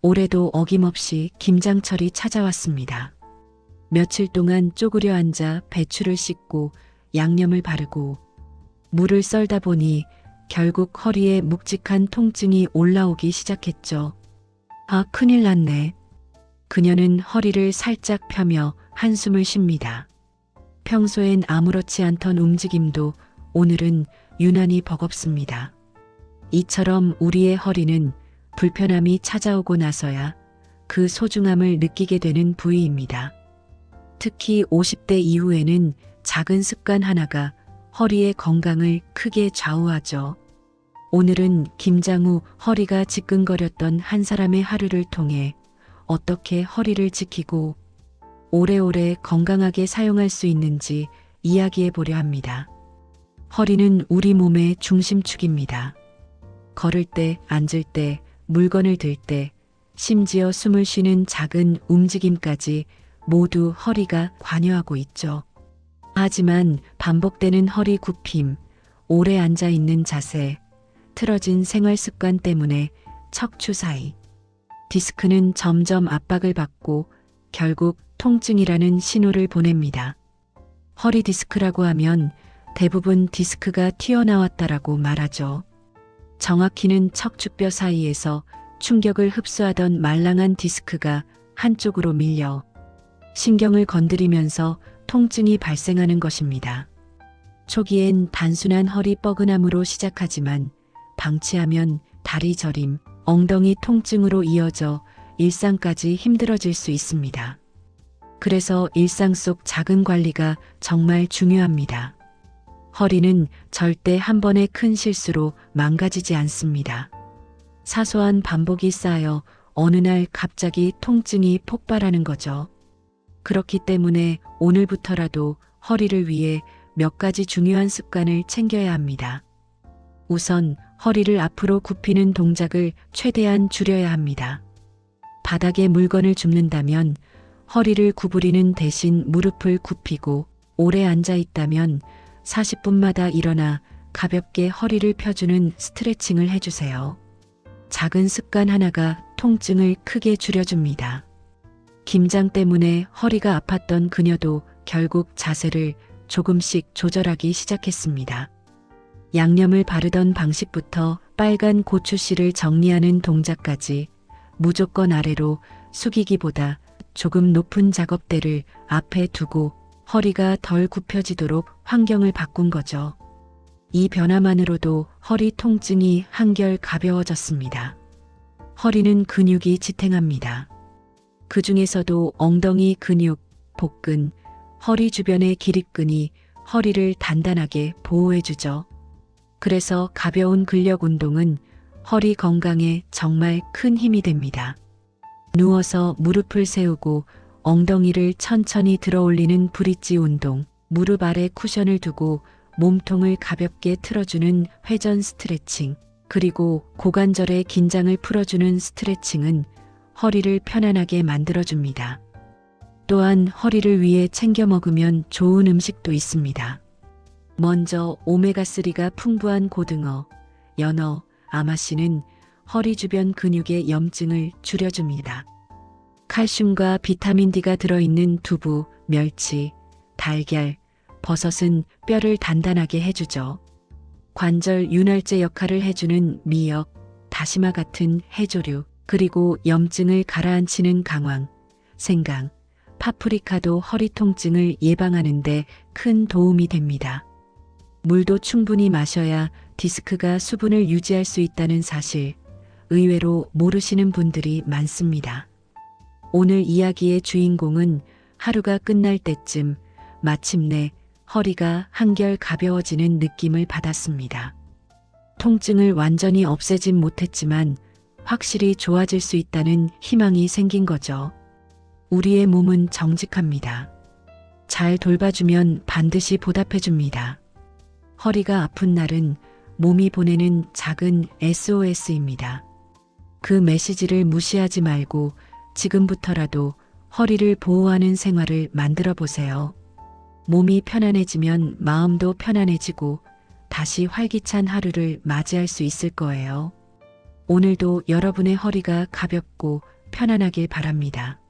올해도 어김없이 김장철이 찾아왔습니다. 며칠 동안 쪼그려 앉아 배추를 씻고 양념을 바르고 물을 썰다 보니 결국 허리에 묵직한 통증이 올라오기 시작했죠. 아, 큰일 났네. 그녀는 허리를 살짝 펴며 한숨을 쉽니다. 평소엔 아무렇지 않던 움직임도 오늘은 유난히 버겁습니다. 이처럼 우리의 허리는 불편함이 찾아오고 나서야 그 소중함을 느끼게 되는 부위입니다. 특히 50대 이후에는 작은 습관 하나가 허리의 건강을 크게 좌우하죠. 오늘은 김장 후 허리가 지끈거렸던 한 사람의 하루를 통해 어떻게 허리를 지키고 오래오래 건강하게 사용할 수 있는지 이야기해 보려 합니다. 허리는 우리 몸의 중심축입니다. 걸을 때, 앉을 때, 물건을 들 때, 심지어 숨을 쉬는 작은 움직임까지 모두 허리가 관여하고 있죠. 하지만 반복되는 허리 굽힘, 오래 앉아 있는 자세, 틀어진 생활 습관 때문에 척추 사이, 디스크는 점점 압박을 받고 결국 통증이라는 신호를 보냅니다. 허리 디스크라고 하면 대부분 디스크가 튀어나왔다라고 말하죠. 정확히는 척추뼈 사이에서 충격을 흡수하던 말랑한 디스크가 한쪽으로 밀려 신경을 건드리면서 통증이 발생하는 것입니다. 초기엔 단순한 허리 뻐근함으로 시작하지만 방치하면 다리 저림, 엉덩이 통증으로 이어져 일상까지 힘들어질 수 있습니다. 그래서 일상 속 작은 관리가 정말 중요합니다. 허리는 절대 한 번의 큰 실수로 망가지지 않습니다. 사소한 반복이 쌓여 어느 날 갑자기 통증이 폭발하는 거죠. 그렇기 때문에 오늘부터라도 허리를 위해 몇 가지 중요한 습관을 챙겨야 합니다. 우선 허리를 앞으로 굽히는 동작을 최대한 줄여야 합니다. 바닥에 물건을 줍는다면 허리를 구부리는 대신 무릎을 굽히고 오래 앉아 있다면 40분마다 일어나 가볍게 허리를 펴주는 스트레칭을 해주세요. 작은 습관 하나가 통증을 크게 줄여줍니다. 김장 때문에 허리가 아팠던 그녀도 결국 자세를 조금씩 조절하기 시작했습니다. 양념을 바르던 방식부터 빨간 고추씨를 정리하는 동작까지 무조건 아래로 숙이기보다 조금 높은 작업대를 앞에 두고 허리가 덜 굽혀지도록 환경을 바꾼 거죠. 이 변화만으로도 허리 통증이 한결 가벼워졌습니다. 허리는 근육이 지탱합니다. 그 중에서도 엉덩이 근육, 복근, 허리 주변의 기립근이 허리를 단단하게 보호해주죠. 그래서 가벼운 근력 운동은 허리 건강에 정말 큰 힘이 됩니다. 누워서 무릎을 세우고 엉덩이를 천천히 들어올리는 브릿지 운동, 무릎 아래 쿠션을 두고 몸통을 가볍게 틀어주는 회전 스트레칭, 그리고 고관절의 긴장을 풀어주는 스트레칭은 허리를 편안하게 만들어줍니다. 또한 허리를 위해 챙겨 먹으면 좋은 음식도 있습니다. 먼저 오메가3가 풍부한 고등어, 연어, 아마씨는 허리 주변 근육의 염증을 줄여줍니다. 칼슘과 비타민 D가 들어있는 두부, 멸치, 달걀, 버섯은 뼈를 단단하게 해주죠. 관절 윤활제 역할을 해주는 미역, 다시마 같은 해조류, 그리고 염증을 가라앉히는 강황, 생강, 파프리카도 허리 통증을 예방하는 데 큰 도움이 됩니다. 물도 충분히 마셔야 디스크가 수분을 유지할 수 있다는 사실, 의외로 모르시는 분들이 많습니다. 오늘 이야기의 주인공은 하루가 끝날 때쯤 마침내 허리가 한결 가벼워지는 느낌을 받았습니다. 통증을 완전히 없애진 못했지만 확실히 좋아질 수 있다는 희망이 생긴 거죠. 우리의 몸은 정직합니다. 잘 돌봐주면 반드시 보답해줍니다. 허리가 아픈 날은 몸이 보내는 작은 SOS입니다. 그 메시지를 무시하지 말고 지금부터라도 허리를 보호하는 생활을 만들어 보세요. 몸이 편안해지면 마음도 편안해지고 다시 활기찬 하루를 맞이할 수 있을 거예요. 오늘도 여러분의 허리가 가볍고 편안하길 바랍니다.